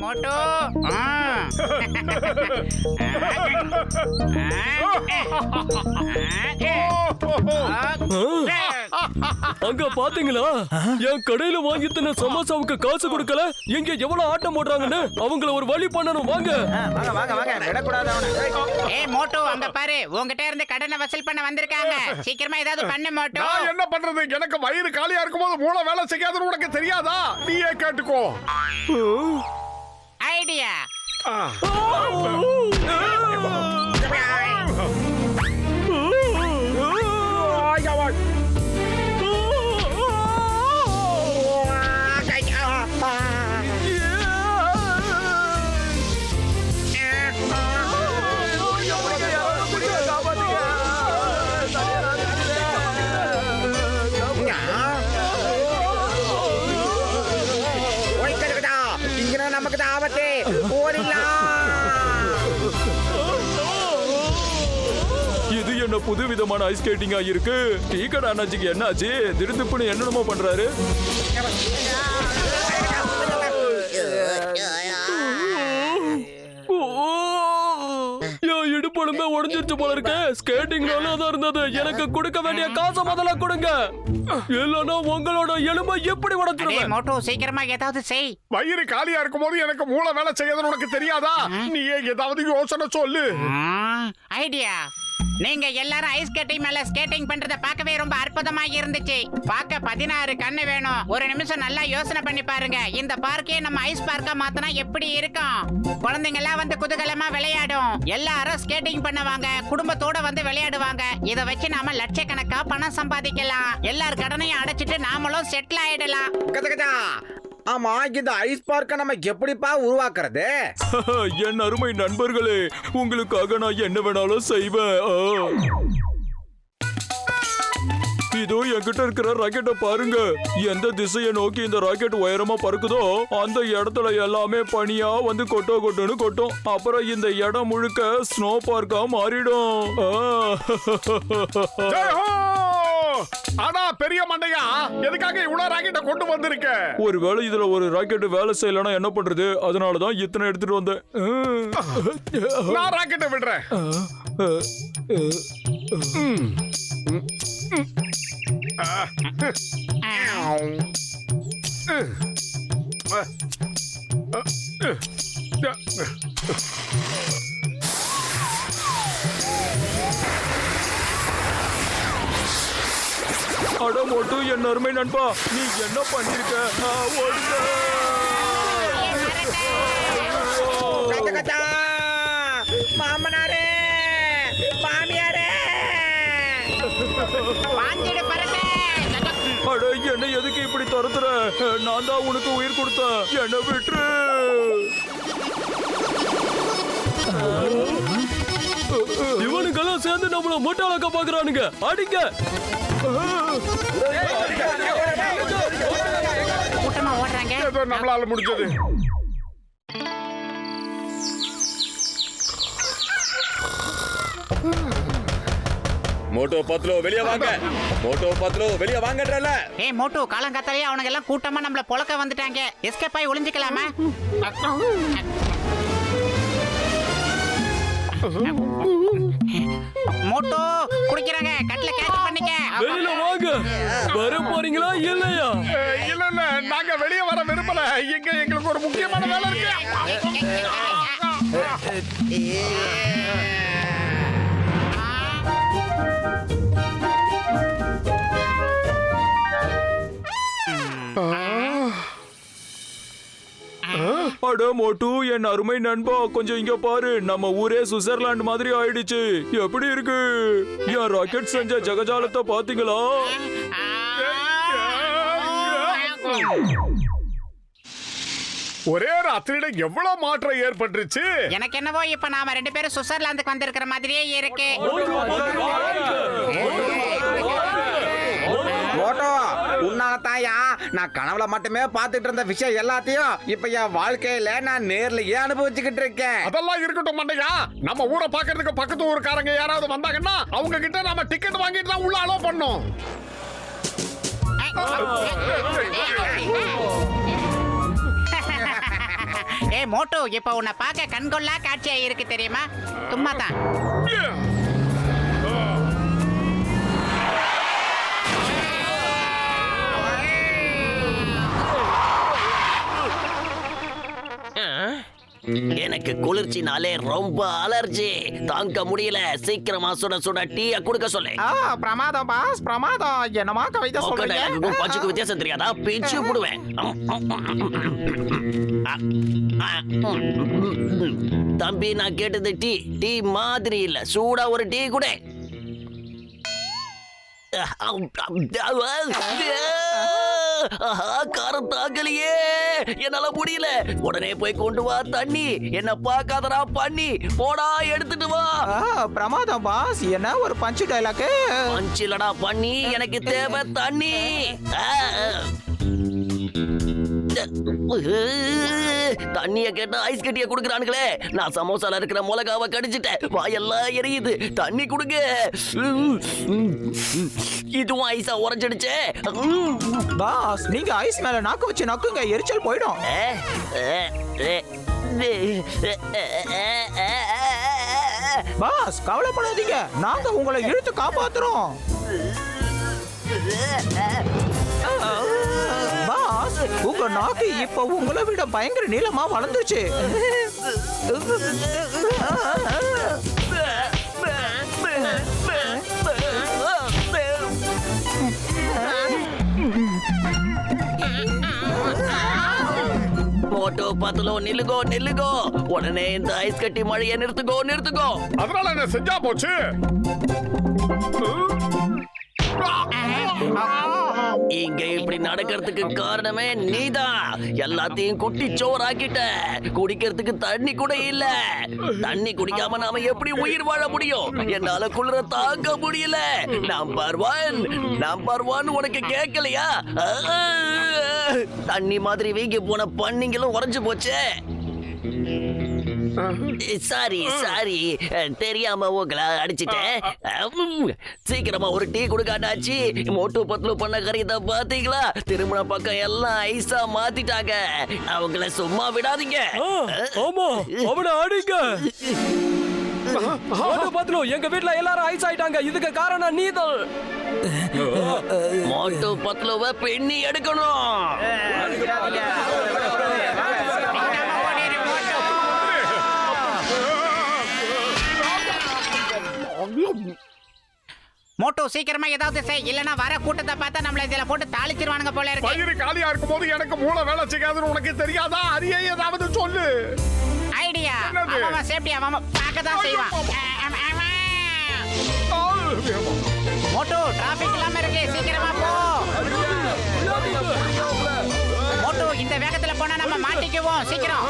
Moto அங்க பாத்தீங்களா என் கடையில வாங்கி தின்ன சமோசாவுக்கு காசு கொடுக்கல எங்க எவ்வளவு ஆட்டம் போடுறாங்கன்னு அவங்கள ஒரு வழி பண்ணணும் வாங்க. வாங்க வாங்க வாங்க விடக்கூடாது அவனை. ஏய் மோட்டோ அங்க பாரு உன்கிட்ட இருந்து கடனை வசூல் பண்ண வந்திருக்காங்க. சீக்கிரமா ஏதாவது பண்ணு மோட்டோ. நான் என்ன பண்றது? எனக்கு வயிறு காலியா இருக்கும்போது மூளை வேலை செய்யாதுன்னு உனக்கு தெரியாதா? நீயே கேட்டுக்கோ. ஐடியா. நமக்கு தான் ஆபத்து. ஓடிடலாம். இது என்ன புது விதமான ஐஸ் ஸ்கேட்டிங்கா இருக்கு? டீ கடை அண்ணாச்சிக்கு என்னாச்சு? திருத்துப்புன்னு என்னென்னமோ பண்றாரு. இடுப்பொழுமே உடஞ்சிருச்சு போல இருக்கு. ஸ்கேட்டிங் நல்லா தான் இருந்தது. எனக்கு கொடுக்க வேண்டிய காசை முதல்ல கொடுங்க, இல்லன்னா உங்களோட எலும்பை எப்படி உடைச்சிருவேன். மோட்டோ சீக்கிரமா ஏதாவது செய். வயிறு காலியா இருக்கும்போது எனக்கு மூளை வேலை செய்யாதுன்னு உனக்கு தெரியாதா? நீயே ஏதாவது யோசனை சொல்லு. ஐடியா. நீங்க எல்லாரும் ஐஸ் ஸ்கேட்டிங் மேல ஸ்கேட்டிங் பண்றத பார்க்கவே ரொம்ப அற்புதமா இருந்துச்சு. பார்க்க 16 கண்ணு வேணும். ஒரு நிமிஷம் நல்லா யோசனை பண்ணி பாருங்க. இந்த பார்க்கே நம்ம ஐஸ் பார்க்கா மாத்தினா எப்படி இருக்கும்? குழந்தைங்க எல்லாம் வந்து குதூகலமா விளையாடும். எல்லாரும் ஸ்கேட்டிங் பண்ணுவாங்க, குடும்பத்தோட வந்து விளையாடுவாங்க. இத வச்சு நாம லட்சக்கணக்கா பணம் சம்பாதிக்கலாம். எல்லார் கடனையும் அடைச்சிட்டு நாமளும் செட்டில் ஆயிடலாம். கதகதா. ஆமா, இந்த ஐஸ் பார்க்க நம்ம எப்படிப்பா உருவாக்குறது? என் அருமை நண்பர்களே, உங்களுக்காக நான் என்ன வேணாலும் செய்வேன். இதோ என்கிட்ட இருக்கிற ராக்கெட்டை பாருங்க. எந்த திசையை நோக்கி இந்த ராக்கெட் உயரமா பறக்குதோ அந்த இடத்துல எல்லாமே பனியா வந்து கொட்டுன்னு கொட்டும். அப்புறம் இந்த இடம் முழுக்க ஸ்னோ பார்க்கா மாறிடும். ஆனா பெரிய மண்டையா, எதுக்காக இவ்வளவு ராக்கெட்டை கொண்டு வந்திருக்க? ஒருவேளை இதுல ஒரு ராக்கெட் வேலை செய்யலன்னா என்ன பண்றது? அதனாலதான் இத்தனை எடுத்துட்டு வந்தேன். நான் ராக்கெட்டை விடுறேன். அட மோட்டு, என் அருமை நண்பா, நீ என்ன பண்ணிருக்க? மாமனாரே, மாமியாரே. அட, என்ன எதுக்கு இப்படி துரத்துற? நான் தான் உனக்கு உயிர் கொடுத்தேன், என்ன விட்டுரு. இவனுக்கெல்லாம் சேர்ந்து நம்மள முட்டாளாக்க பாக்குறானுங்க. அடிங்க. கூட்டமா ஓடுறாங்க. ஏதோ நம்மளால முடிஞ்சது. மோட்டோ பத்லோ வெளிய வாங்க. மோட்டோ பத்லோ வெளிய வாங்கன்றல. ஏய் மோட்டோ, காலங்காத்தாலே அவனுங்க எல்லாம் கூட்டமா நம்மள பொளக்க வந்துட்டாங்க. எஸ்கேப் ஆகி ஒளிஞ்சிக்கலாமா? மோட்டோ குடிக்கிறாங்க. கட்ல கேட்ச் பண்ணிக்க. வெளியில வாங்க. வர போறீங்களா இல்லையா? இல்ல இல்ல, நாங்க வெளியே வர விரும்பல. இங்க எங்களுக்கு ஒரு முக்கியமான வேலை இருக்கு. அட மோட்டு, என் அருமை நண்பா, கொஞ்சம் இங்க பாரு. நம்ம ஊரே சுவிட்சர்லாந்து மாதிரி ஆயிடுச்சு. எப்படி இருக்கு? என் ராக்கெட் செஞ்ச ஜகஜாலத்தை பாத்தீங்களா? ஒரே ராத்திரியில எவ்வளவு மாற்றம் ஏற்பட்டுருச்சு. எனக்கு என்னவோ இப்ப நாம ரெண்டு பேரும் சுவிட்சர்லாந்துக்கு வந்திருக்கிற மாதிரியே இருக்கு. மோட்டோ, உன்னாலதாயா நான் கனவுல மட்டுமே பார்த்துட்டு இருந்த விஷயம் எல்லாத்தையும் இப்ப என் வாழ்க்கையில நான் நேர்லயே அனுபவிச்சுக்கிட்டு இருக்கேன். அதெல்லாம் இருக்கட்டும் மண்டையா, நம்ம ஊரை பாக்குறதுக்கு பக்கத்து ஊருக்காரங்க யாராவது வந்தாங்கன்னா அவங்க கிட்ட நாம டிக்கெட் வாங்கிட்டு தான் உள்ள அலோ பண்ணோம். ஏய் மோட்டு, இப்ப உன்னை பார்க்க கண்கொள்ளா காட்சியா இருக்கு தெரியுமா? சும்மா தான். எனக்கு குளிர்ச்சினாலே ரொம்ப அலர்ஜி, தாங்க முடியல. சீக்கிரமா சுட சுட டீய குடுக்க சொல்லு. பிரமாதம் பாஸ், பிரமாதம். என்னமா கவிதை சொல்றீங்க? பச்சுக்கு வித்தியாசம் தெரியாதா? பிச்சு போடுவேன். தம்பி, நான் கேட்டது டீ. டீ மாதிரி இல்ல, சூடா ஒரு டீ கூட. காரம் தாக்கலையே, என்னால முடியல. உடனே போய் கொண்டு வா தண்ணி. என்ன பாக்காதடா பண்ணி, போடா எடுத்துட்டு வா. பிரமாதம் பாஸ், என்ன ஒரு பஞ்சு டைலாக்? பஞ்சிலடா பண்ணி, எனக்கு தேவை தண்ணி. தண்ணிய கேட்டா ஐஸ் கட்டிய குடுக்கறானுங்களே. நான் சமோசால இருக்கிற மிளகாவை கடிச்சிட்டேன், வாயெல்லாம் எரியுது. தண்ணி குடுங்க. இதுவும் ஐஸா உரைச்சிடுச்சே. பாஸ், நீங்க ஐஸ் மேல நாக்கு வச்சு நக்குங்க, எரிச்சல் போயிடும். பாஸ், கவலைப்படாதீங்க, நாங்க உங்களை இழுத்து காப்பாத்துறோம். பாஸ், உங்க நாக்கு இப்ப உங்களை விட பயங்கர நீளமா வளர்ந்துச்சு. மோட்டோ பத்துலோ, நில்லுகோ நில்லுகோ. உடனே இந்த ஐஸ் கட்டி மழையை நிறுத்துக்கோ நிறுத்துக்கோ. அதனால என்ன செஞ்சா போச்சு? இங்க இப்படி நடக்கிறதுக்கு காரணமே நீதான். எல்லாத்தையும் குட்டி சோறாக்கிட்ட. குடிக்கிறதுக்கு தண்ணி கூட இல்ல. தண்ணி குடிக்காம நாம எப்படி உயிர் வாழ முடியும்? என்னால குளிர தாங்க முடியல. நம்பர் ஒன் உனக்கு கேட்கலையா? தண்ணி மாதிரி வீங்கி போன பண்ணிங்களும் உறைஞ்சு போச்சே. சாரி, தெரியாம உங்களை அடிச்சிட்டேன். சீக்கிரமா ஒரு டீ கொடுக்காட்டாச்சு. மோட்டு பத்லு பண்ண கரியத்தை பாத்தீங்களா? திருமண பக்கம் எல்லாம் ஐஸா மாத்திட்டாங்க. அவங்கள சும்மா விடாதீங்க. ஆமா, அவனை அடிங்க. மோட்டு பத்லு, எங்க வீட்ல எல்லாரும் ஐஸ் ஆயிட்டாங்க. இதுக்கு காரணம் நீதான். மோட்டு பத்லுவை பெண்ணி எடுக்கணும். மோட்டு, சீக்கிரமா ஏதாவது செய், இல்லனா வர கூட்டத்தை பார்த்தா நம்மள இதுல போட்டு தாளிச்சிருவானுங்க போல இருக்கு. பயிறு காலியா இருக்கும் போது எனக்கு மூளை வேலை செய்யாதுன்னு உனக்கு தெரியாதா? அரியே ஏதாவது சொல்லு. ஐடியா. என்னது? அவன் சேஃப்டி அவன் பார்க்க தான் செய்வான். மோட்டு, டிராபிக் இல்லாம இருக்கு, சீக்கிரமா போ. மோட்டு, இந்த வேகத்துல போனா நம்ம மாட்டிக்குவோம். சீக்கிரம்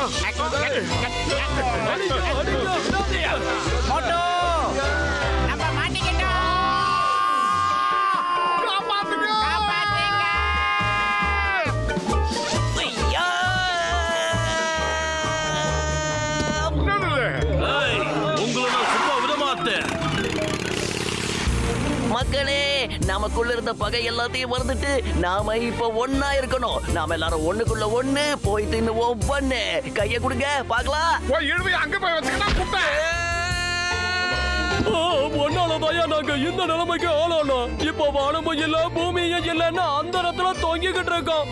மோட்டு, நம்ம மாட்டிக்கிட்டோம். காப்பாத்துங்க. காப்பாத்துங்க. மக்களே, நமக்குள்ள இருந்த பகை எல்லாத்தையும் மறந்துட்டு நாம இப்ப ஒன்னா இருக்கணும். நாம எல்லாரும் ஒண்ணுக்குள்ள ஒண்ணு போய் தின்னுவோம். பண்ணு கைய கொடுங்க பாக்கலாம். போய் இழுவை, அங்க போய் வச்சுக்கிட்டா குட்டை. ஒன்னாலதாயா நாங்க இந்த நிலைமைக்கு ஆளானோம். இப்ப வானமும் இல்ல, பூமியும் இல்லன்னு அந்த இடத்துல தொங்கிக்கிட்டு இருக்கோம்.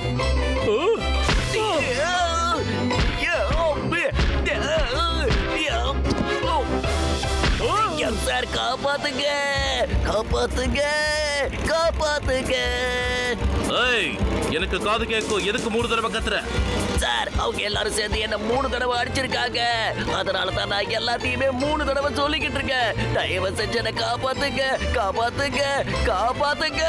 சார், காப்பாத்துங்க காப்பாத்துங்க காப்பாத்துங்க. எனக்கு காது கேட்கும். எதுக்கு 3 தடவை கத்துற? சார், அவங்க எல்லாரும் சேர்ந்து என்ன 3 தடவை அடிச்சிருக்காங்க. அதனால தான் நான் எல்லாத்தையுமே 3 தடவை சொல்லிக்கிட்டு இருக்கேன். தயவு செஞ்சு என்ன காப்பாத்துங்க காப்பாத்துங்க காப்பாத்துங்க.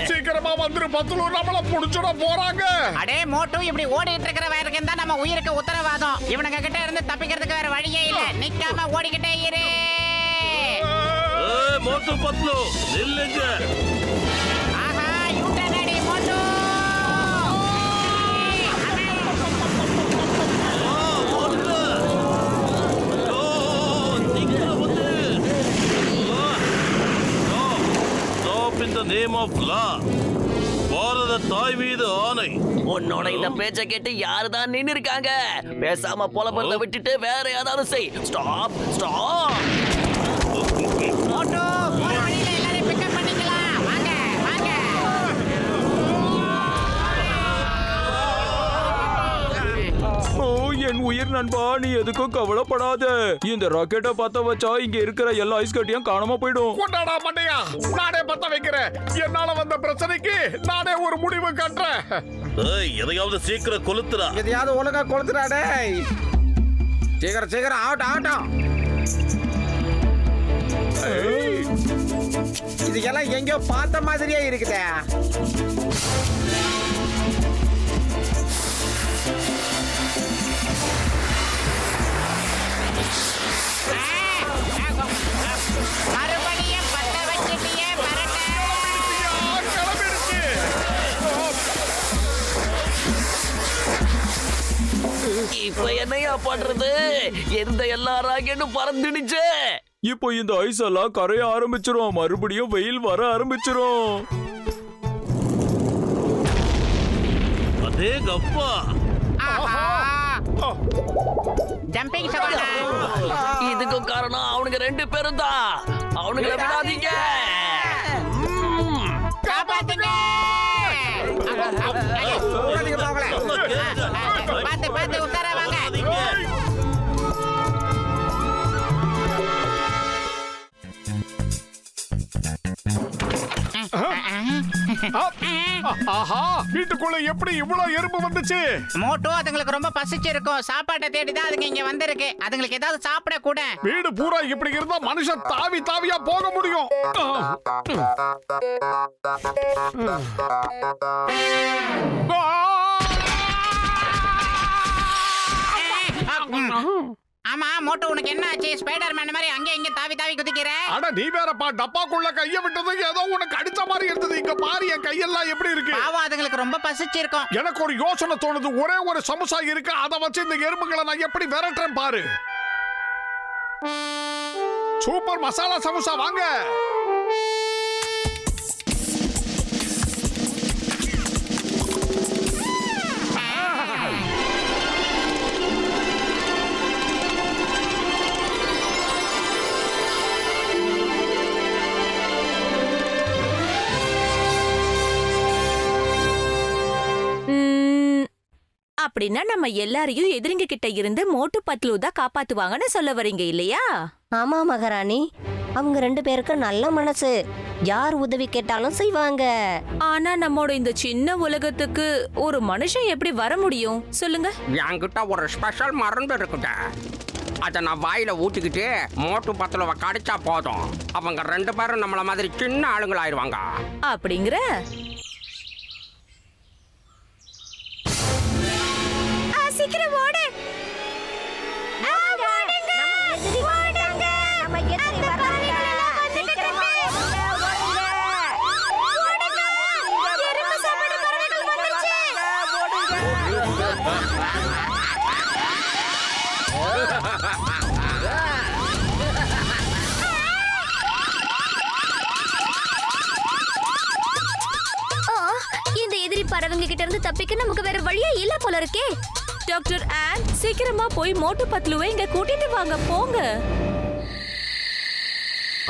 சீக்கிரமா வந்துரு பத்லு, நம்மள புடிச்சுட போறாங்க. அடே மோட்டு, இப்படி ஓடிட்டு இருக்கிற வரைக்கும் தான் நம்ம உயிருக்கு உத்தரவாதம். இவனுங்க கிட்ட இருந்து தப்பிக்கிறதுக்கு வேற வழியே இல்ல. நிக்காம ஓடிக்கிட்டே இரு. மோட்டு பத்லு, நில்லுங்க. ஆஹா, யூட்டர்ன் அடி மோட்டு. Of law. பாரத தாய் மீது ஆணை. உன்னோட இந்த பேச்ச கேட்டு யாருதான் நின்னு இருக்காங்க? பேசாம புலம்பறத விட்டுட்டு வேற ஏதாவது செய். Stop stop. மோட்டோ போற வழியில எல்லாரையும் பிக்கப் பண்ணிக்கலாம். வாங்க வாங்க. ஓ என் உயிர் நண்பா, நீ எதுக்கும் கவலைப்படாத. இந்த ராக்கெட்டை பத்த வச்சா இங்க இருக்கிற எல்லா ஐஸ் கட்டியும் காணாம போயிடும். கொண்டாடா மண்டையா, நானே பத்த வைக்கிறேன். என்னால வந்த பிரச்சனைக்கு நானே ஒரு முடிவு கட்டுறேன். ஏய், எதையாவது சீக்கிரம் கொளுத்துறா. எதையாவது ஒழுங்கா கொளுத்துறாடே. சீக்கிரம் சீக்கிரம் ஆகட்டும் ஆகட்டும். இது எல்லாம் எங்கேயோ பார்த்த மாதிரியே இருக்குதே. மறுபடியும் பத்த வச்சிட்டியே பரட்ட. கிளம்பிடுச்சு. இப்ப என்னையா பண்றது? எந்த எல்லா ராக்கெட்டும் பறந்துடுச்சு. இப்போ இந்த ஐஸ் எல்லாம் கரைய ஆரம்பிச்சிரும். மறுபடியும் வெயில் வர ஆரம்பிச்சிரும். அதே கப்பா. ஜம்பிங் சவாலா. இதுக்கும் காரணம் அவனுங்க 2 பேரும் தான். அவனுங்களை விடாதீங்க. காப்பாத்துங்க. பாத்து பாத்து உட்கார வாங்க. ஆஹா, வீட்டுக்குள்ள எப்படி இவ்வளவு எறும்பு வந்துச்சு? மோட்டோ அதுங்களுக்கு ரொம்ப பசிச்சிருக்கும். சாப்பாட்டை தேடி தான் அதுங்க இங்க வந்திருக்கு. அதுங்களுக்கு ஏதாவது சாப்பிட கூட. வீடு பூரா இப்படி இருந்தா மனுஷன் தாவி தாவியா போக முடியும். ஆமா மோட்டோ, உனக்கு என்ன ஆச்சு? ஸ்பைடர் மேன் மாதிரி அங்க இங்க தாவி தாவி குதிக்கிற. அட நீ வேறப்பா, டப்பாக்குள்ள கைய விட்டது ஏதோ உனக்கு அடிச்ச மாதிரி இருந்தது. இங்க பாரு என் கையெல்லாம் எப்படி இருக்கு. பாவம், அதுங்களுக்கு ரொம்ப பசிச்சிருக்கும். எனக்கு ஒரு யோசனை தோணுது. ஒரே ஒரு சமோசா இருக்கு, அதை வச்சு இந்த எறும்புகளை நான் எப்படி விரட்டுறேன் பாரு. சூப்பர் மசாலா சமோசா, வாங்க. அப்படின்னா நம்ம எல்லாரையும் எதிரிங்க கிட்ட இருந்து மோட்டு பத்லு தான் காப்பாத்துவாங்கன்னு சொல்ல வரீங்க இல்லையா? ஆமா மகாராணி, அவங்க 2 பேருக்கு நல்ல மனசு. யார் உதவி கேட்டாலும் செய்வாங்க. ஆனா நம்மோட இந்த சின்ன உலகத்துக்கு ஒரு மனுஷன் எப்படி வர முடியும் சொல்லுங்க? என்கிட்ட ஒரு ஸ்பெஷல் மருந்து இருக்குதா. அதை நான் வாயில ஊட்டிக்கிட்டு மோட்டு பத்துல கடிச்சா போதும். அவங்க 2 பேரும் நம்மள மாதிரி சின்ன ஆளுங்களாயிருவாங்க. அப்படிங்கிற சீக்கிரம் ஓடு. இந்த எதிரி பறவைங்க கிட்ட இருந்து தப்பிக்க நமக்கு வேற வழியே இல்ல போல இருக்கே. டாக்டர் ஆன், சீக்கிரமா போய் மோட்டு பத்லுவை இங்க கூட்டிட்டு வாங்க. போங்க.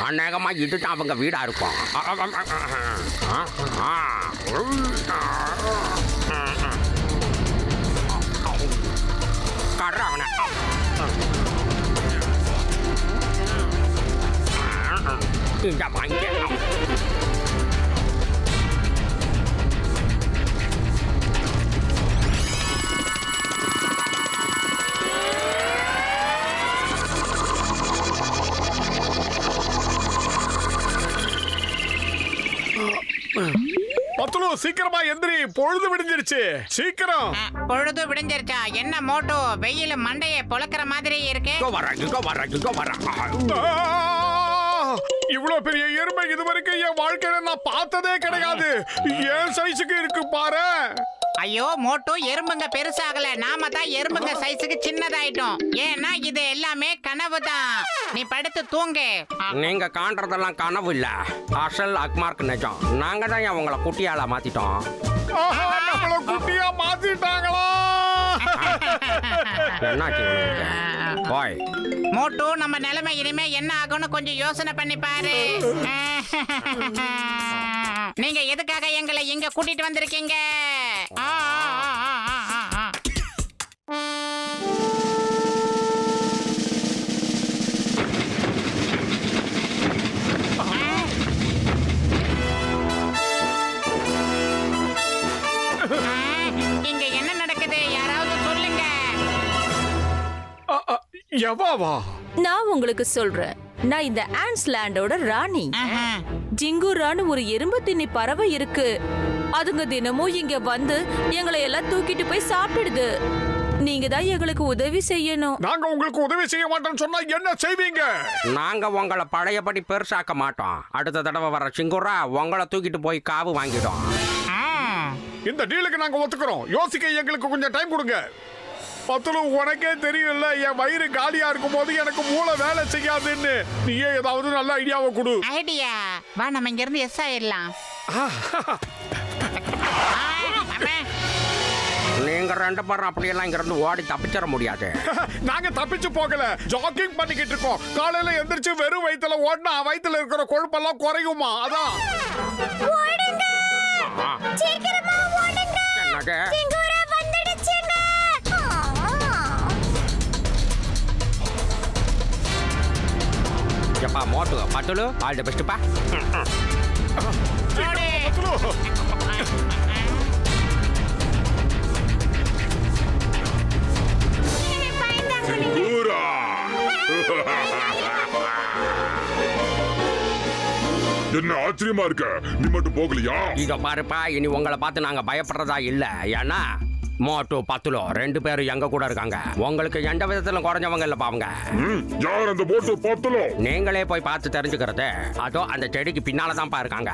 அநேகமா இதுதான் அவங்க வீடா இருக்கும். கர்றாவன. இந்த வாங்க. பத்லு சீக்கிரமா எந்திரி, பொழுது விடிஞ்சிருச்சு. சீக்கிரம். பொழுது விடிஞ்சிருச்சா? என்ன மோட்டோ, வெயில் மண்டையை பொளக்கிற மாதிரி இருக்கு. இவ்வளவு பெரிய எறும்பை இதுவரைக்கும் என் வாழ்க்கையில நான் பார்த்ததே கிடையாது. ஏன் சைஸுக்கு இருக்கு பாரு. ஐயோ மோட்டு, எறும்புங்க பெருசாகல, நாம தான் எறும்புங்க சைஸுக்கு சின்னதாயிட்டோம். ஏன்னா இது எல்லாமே கனவு தான். நீ படுத்து தூங்கு. நீங்க காண்றதெல்லாம் கனவு இல்ல, அசல் அக்மார்க் நிஜம். நாங்க தான் அவங்கள குட்டியால மாத்திட்டோம். ஆஹா, நம்மள குட்டியா மாத்திட்டாங்களா? என்னாச்சு உங்களுக்கு? போய் மோட்டு, நம்ம நிலைமை இனிமே என்ன ஆகும்னு கொஞ்சம் யோசனை பண்ணி பாரு. நீங்க எதுக்காக எங்களை இங்க கூட்டிட்டு வந்திருக்கீங்க? இங்க என்ன நடக்குது? யாராவது சொல்லுங்க. எவாவா? நான் உங்களுக்கு சொல்றேன். நான் இந்த ஆண்ட்ஸ் லேண்டோட ராணி. ஜிங்குரான்னு ஒரு எறும்பு தின்னி பறவை இருக்கு. அதுங்க தினமும் இங்க வந்து எங்களை எல்லாம் தூக்கிட்டு போய் சாப்பிடுது. நீங்க தான் எங்களுக்கு உதவி செய்யணும். நாங்க உங்களுக்கு உதவி செய்ய மாட்டோம்னு சொன்னா என்ன செய்வீங்க? நாங்க உங்களை பழையபடி பெருசாக்க மாட்டோம். அடுத்த தடவை வர சிங்குரா உங்களை தூக்கிட்டு போய் காவு வாங்கிடும். இந்த டீலுக்கு நாங்க ஒத்துக்கிறோம். யோசிக்க எங்களுக்கு கொஞ்சம் டைம் கொடுங்க. பத்துலு, உனக்கே தெரியல, என் வயிறு காலியா இருக்கும் போது எனக்கு மூளை வேலை செய்யாதுன்னு. நீயே ஏதாவது நல்ல ஐடியாவை கொடு. ஐடியா? வா, நம்ம இங்க இருந்து எஸ் ஆயிடலாம். நீங்க ரெண்டு பேரும் அப்படியெல்லாம் இங்க இருந்து ஓடி தப்பிச்சிட முடியாது. நாங்க தப்பிச்சு போகல, ஜாகிங் பண்ணிக்கிட்டு இருக்கோம். காலையில எந்திரிச்சு வெறும் வயித்துல ஓடினா வயித்துல இருக்கிற கொழுப்பெல்லாம் குறையுமா? அதான். என்னது? எப்பா மோட்டு பத்துலு, ஆல் தி பெஸ்ட் பா. என்ன ஆச்சரியமா இருக்க? நீ மட்டும் போகலையா? இத பாருப்பா, இனி உங்களை பார்த்து நாங்க பயப்படுறதா இல்ல. ஏன்னா மோட்டு பத்துலோ ரெண்டு பேரும் எங்க கூட இருக்காங்க. உங்களுக்கு எந்த விதத்திலும் குறைஞ்சவங்க இல்ல பாவங்க. யார் அந்த மோட்டு பத்துலோ? நீங்களே போய் பார்த்து தெரிஞ்சுக்கிறது. அதோ அந்த செடிக்கு பின்னாலதான் இருக்காங்க.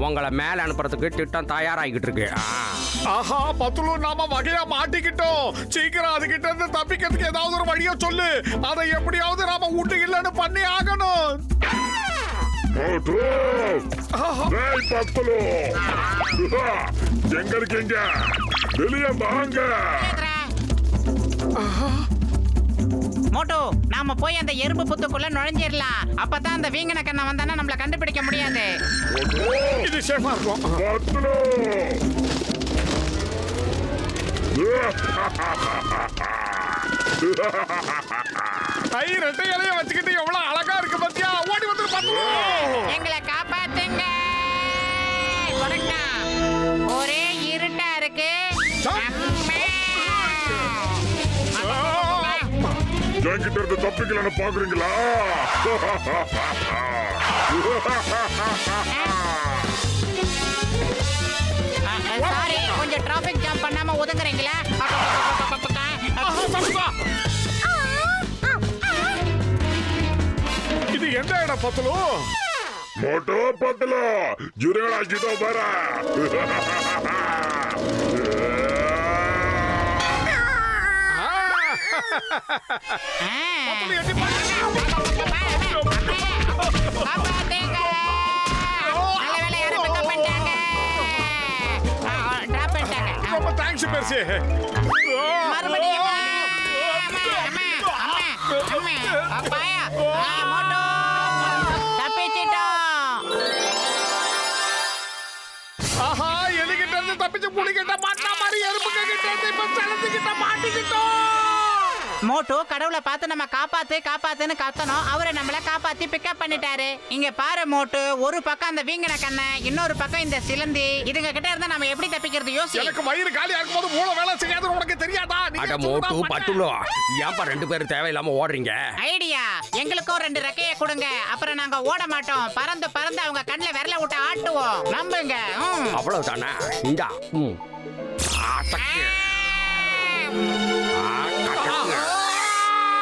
உங்களை மேல அனுப்புறதுக்கு திட்டம் தயாராகிட்டு இருக்கு. ஆஹா பத்துலு, நாம வகையா மாட்டிக்கிட்டோம். சீக்கிரம் அதுகிட்ட இருந்து தப்பிக்கிறதுக்கு ஏதாவது ஒரு வழியா சொல்லு. அதை எப்படியாவது நாம வீட்டு இல்லன்னு பண்ணி ஆகணும். மோட்டு, டேய் பத்துலோ, எங்க இருக்கீங்க? வெளியே வாங்க. மோட்டு, நாம போய் அந்த எறும்பு புத்துக்குள்ள நுழைஞ்சிடலாம். அப்பதான் அந்த வீங்கன கண்ணை வந்தானா நம்மள கண்டுபிடிக்க முடியாது. இது சேஃபா இருக்கும். பத்துலோ, ஐ, ரெட்டை இலைய வச்சுக்கிட்டு எவ்வளவு அழகா இருக்கு பாத்தியா? ஓடி வந்து பத்துலு, எங்களை காப்பாத்துங்க. ஒரே இருட்டா இருக்கு. என்கிட்ட இருந்து தப்பிக்கலான்னு பாக்குறீங்களா? சாரி, கொஞ்சம் டிராபிக் ஜாம் பண்ணாம ஒதுங்குறீங்களா? இது எந்த இடம் பத்துலு? மோட்டு பத்துலோ, ஜுரேலா ஜிதோ பரா. ரொம்ப தேங்க்ஸ் பெருசு. ஆஹா, எதுகிட்ட இருந்து தப்பிச்சு புடிக்கிட்ட மாட்டா மாதிரி எறும்புங்க கிட்ட இருந்து இப்ப சலந்துகிட்ட மாட்டிக்கிட்டோம். மோட்டு, கடவுளை பார்த்து நம்ம காப்பாத்து காப்பாத்துன்னு கத்தணும். அவரை நம்மள காப்பாத்தி பிக்கப் பண்ணிட்டாரு. இங்க பாரு மோட்டு, ஒரு பக்கம் அந்த வீங்கன கண்ணை, இன்னொரு பக்கம் இந்த சிலந்தி. இதுங்க கிட்ட இருந்தா நம்ம எப்படி தப்பிக்கிறது யோசி. எனக்கு வயிறு காலியா இருக்கும்போது மூளை வேலை செய்யாதுன்னு உனக்கு தெரியாதா? அட மோட்டு பத்துலோ, ஏன்பா ரெண்டு பேரும் தேவையில்லாம ஓடுறீங்க? ஐடியா, எங்களுக்கும் 2 ரெக்கையை கொடுங்க. அப்புறம் நாங்க ஓட மாட்டோம். பறந்து பறந்து அவங்க கண்ணுல விரல விட்டு ஆட்டுவோம். நம்புங்க. அவ்வளவுதானே? இந்தா.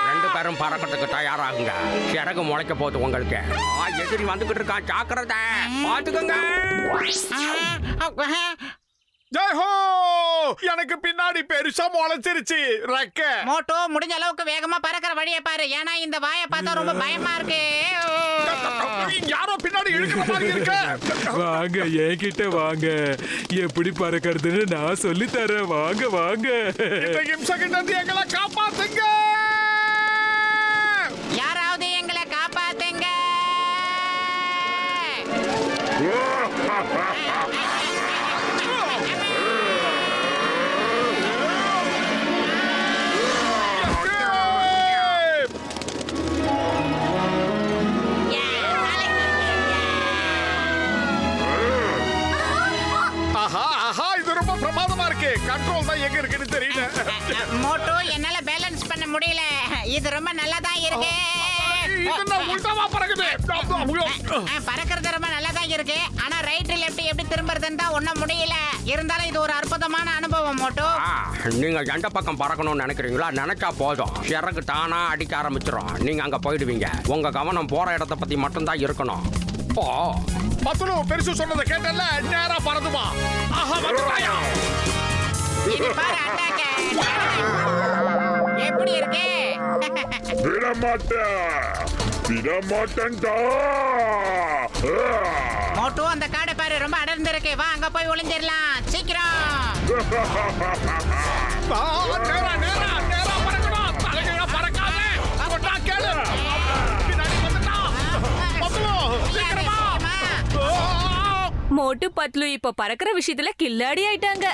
ரெண்டு பேரும் பறக்கிறதுக்கு தயாராகுங்க. சிறகு முளைக்க போகுது உங்களுக்கு. எதிரி வந்துகிட்டு இருக்கான், ஜாக்கிரதை. பாத்துக்கோங்க. ஜெய் ஹோ. எனக்கு பின்னாடி பெருசா முளைச்சிருச்சு ரெக்க. மோட்டோ முடிஞ்ச அளவுக்கு வேகமா பறக்கிற வழியை பாரு, ஏன்னா இந்த வாயை பார்த்தா ரொம்ப பயமா இருக்கு. யாரோ பின்னாடி இழுக்கிற மாதிரி இருக்கு. வாங்க என்கிட்ட வாங்க, எப்படி பறக்கிறதுன்னு நான் சொல்லி தரேன். வாங்க வாங்க. இந்த இம்சகிட்ட இருந்து எங்களை காப்பாத்துங்க. யாராவது எங்களை காப்பாத்துங்க. ஆஹா ஆஹா, இது ரொம்ப பிரமாதமா இருக்கு. கண்ட்ரோல் தான் எங்க இருக்குன்னு தெரியல. மோட்டோ என்னால பேலன்ஸ் பண்ண முடியல. இது ரொம்ப நல்லா தான் இருக்கு. இது உல்டாவா பறக்குது. பறக்கிறது ரொம்ப நல்லா தான் இருக்கு, ஆனா ரைட் லெஃப்ட் எப்படி திரும்புறதுன்னு தான் ஒண்ணும் முடியல. இருந்தாலும் இது ஒரு அற்புதமான அனுபவம் மோட்டோ. நீங்க எந்த பக்கம் பறக்கணும்னு நினைக்கிறீங்களா நினைச்சா போதும், சிறகு தானா அடிக்க ஆரம்பிச்சிடும். நீங்க அங்க போயிடுவீங்க. உங்க கவனம் போற இடத்த பத்தி மட்டும்தான் இருக்கணும். ஓ பத்துலு பெருசு சொன்னதை கேட்டல, நேரா பறந்துமா. ஆஹா வந்துட்டாயா. இது பாரு அட்டாக்க எப்படி இருக்கு. விடமாட்டேன்டா. மோட்டோ அந்த காடை பாரு ரொம்ப அடர்ந்து இருக்கு. வா அங்க போய் ஒளிஞ்சிடலாம் சீக்கிரம். நேரா நேரா நேரா பறக்கணும். தலைகீழா பறக்காத. கொண்டா கேளு. பின்னாடி வந்துட்டான். பத்துலு சீக்கிரமா. மோட்டு பத்லு இப்ப பறக்கிற விஷயத்துல கில்லாடி ஆயிட்டாங்க.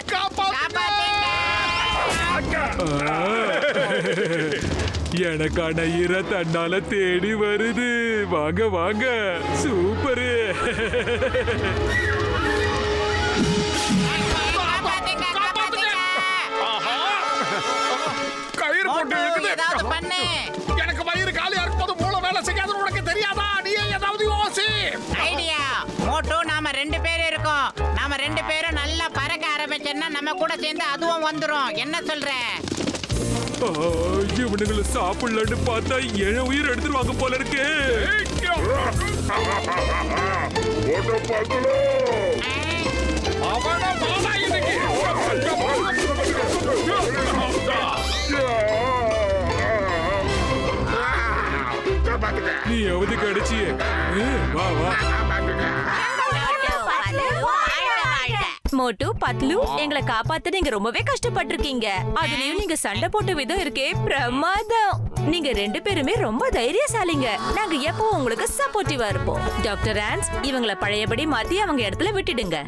எனக்கான ஈர தன்னால தேடி வருது. வாங்க வாங்க. சூப்பரு. கயிறு போட்டு இழுக்குது. ஏதாவது பண்ணு. எனக்கு வயிறு காலியா இருக்கும்போது மூளை வேலை செய்யாதுன்னு உனக்கு தெரியாதா? நீ ஏதாவது யோசி. ஐடியா. மோட்டோ நாம 2 பேர் இருக்கோம். நாம 2 பேரும் நல்லா பறக்க ஆரம்பிச்சோம்னா நம்ம கூட சேர்ந்து அதுவும் வந்துரும். என்ன சொல்ற? இவனுங்களை சாப்பிடலன்னு பார்த்தா என் உயிர் எடுத்துருவாங்க போல இருக்கு. அவன பாலா இன்னைக்கு. நீ எவது கடிச்சியே. வா வா. மோட்டு பத்லு எங்களை காப்பாத்த நீங்க ரொம்பவே கஷ்டப்பட்டிருக்கீங்க. அதுலயும் நீங்க சண்டை போட்ட விதம் இருக்கே பிரமாதம். நீங்க 2 பேருமே ரொம்ப தைரியசாலிங்க. நாங்க எப்போ உங்களுக்கு சப்போர்ட்டிவா இருப்போம். டாக்டர் ஆன்ஸ் இவங்கள பழையபடி மாத்தி அவங்க இடத்துல விட்டுடுங்க.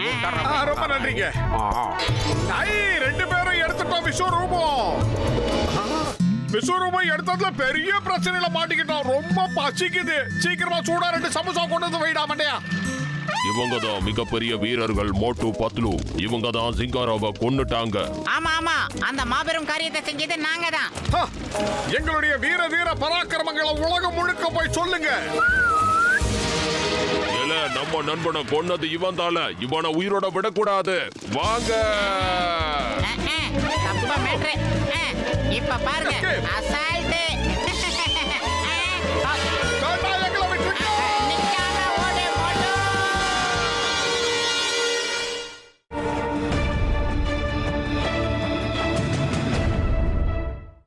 ரொம்ப நன்றிங்க. ஐ 2 பேரும் எடுத்துட்டோம் விஸ்வரூபம். விஸ்வரூபம் எடுத்ததுல பெரிய பிரச்சனையில மாட்டிக்கிட்டோம். ரொம்ப பசிக்குது. சீக்கிரமா சூடா 2 சமோசா கொண்டு வந்து வைடா மண்டையா. இவங்க தான் மிகப்பெரிய வீரர்கள் மோட்டு பத்லு. இவங்க தான் சிங்காராவை கொன்னுட்டாங்க. ஆமா ஆமா, அந்த மாபெரும் காரியத்தை செஞ்சது நாங்க தான். எங்களுடைய வீர வீர பராக்கிரமங்களை உலகம் முழுக்க போய் சொல்லுங்க. நம்ம நண்பனை கொன்னது இவன் தால. இவனை உயிரோட விடக்கூடாது. வாங்க. தப்பா மேட்ரு. இப்ப பாருங்க அசால்ட்.